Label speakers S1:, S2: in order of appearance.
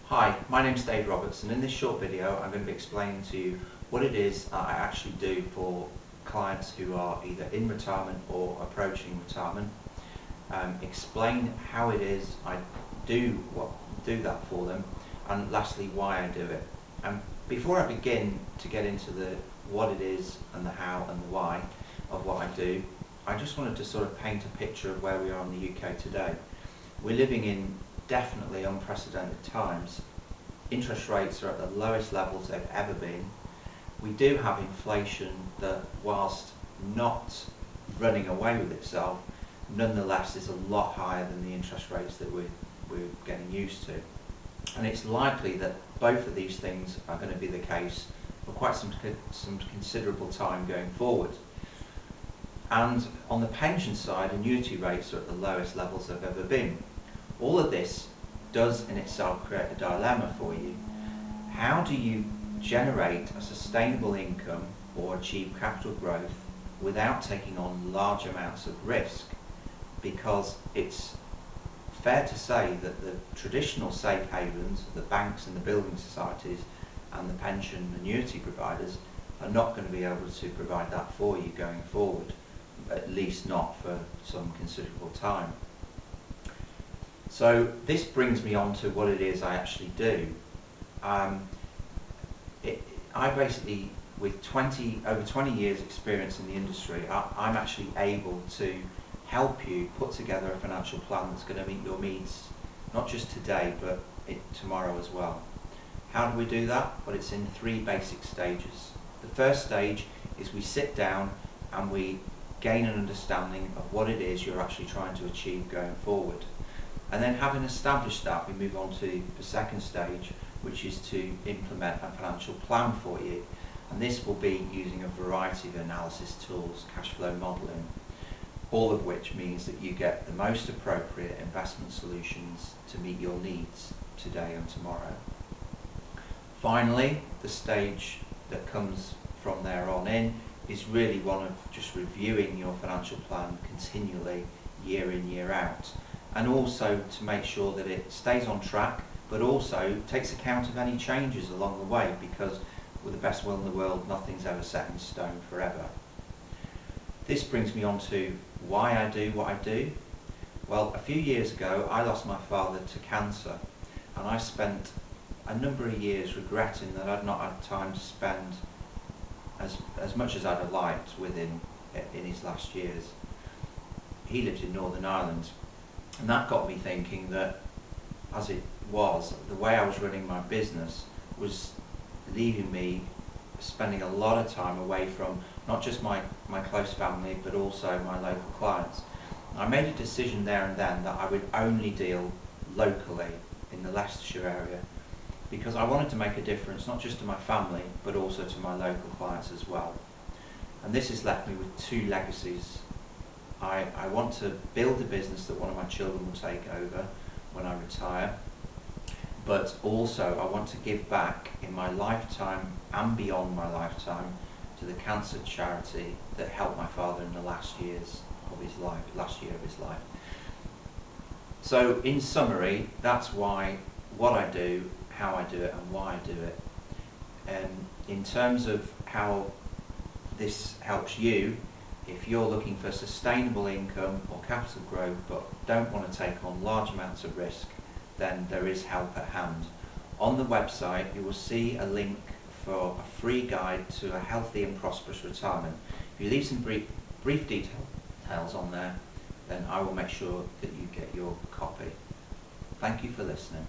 S1: Hi, my name's Dave Roberts, and in this short video I'm going to be explaining to you what it is I actually do for clients who are either in retirement or approaching retirement. Explain how it is I do that for them, and lastly why I do it. And before I begin to get into the what it is and the how and the why of what I do, I just wanted to sort of paint a picture of where we are in the UK today. We're living in definitely unprecedented times. Interest rates are at the lowest levels they've ever been. We do have inflation that, whilst not running away with itself, nonetheless is a lot higher than the interest rates that we're getting used to. And it's likely that both of these things are going to be the case for quite some considerable time going forward. And on the pension side, annuity rates are at the lowest levels they've ever been. All of this does in itself create a dilemma for you. How do you generate a sustainable income or achieve capital growth without taking on large amounts of risk? Because it's fair to say that the traditional safe havens, the banks and the building societies and the pension annuity providers, are not going to be able to provide that for you going forward, at least not for some considerable time. So this brings me on to what it is I actually do. I basically, with over 20 years experience in the industry, I'm actually able to help you put together a financial plan that's going to meet your needs, not just today, but tomorrow as well. How do we do that? Well, it's in three basic stages. The first stage is we sit down and we gain an understanding of what it is you're actually trying to achieve going forward. And then, having established that, we move on to the second stage, which is to implement a financial plan for you. And this will be using a variety of analysis tools, cash flow modelling, all of which means that you get the most appropriate investment solutions to meet your needs today and tomorrow. Finally, the stage that comes from there on in is really one of just reviewing your financial plan continually, year in, year out, and also to make sure that it stays on track, but also takes account of any changes along the way, because with the best will in the world, nothing's ever set in stone forever. This brings me on to why I do what I do. Well, a few years ago I lost my father to cancer, and I spent a number of years regretting that I'd not had time to spend as much as I'd have liked with him in his last years. He lived in Northern Ireland, and that got me thinking that, as it was, the way I was running my business was leaving me spending a lot of time away from not just my close family, but also my local clients. I made a decision there and then that I would only deal locally in the Leicestershire area, because I wanted to make a difference not just to my family, but also to my local clients as well. And this has left me with two legacies. I want to build a business that one of my children will take over when I retire, but also I want to give back in my lifetime and beyond my lifetime to the cancer charity that helped my father in the last year of his life. So in summary, that's what I do, how I do it, and why I do it. And in terms of how this helps you, if you're looking for sustainable income or capital growth but don't want to take on large amounts of risk, then there is help at hand. On the website you will see a link for a free guide to a healthy and prosperous retirement. If you leave some brief details on there, then I will make sure that you get your copy. Thank you for listening.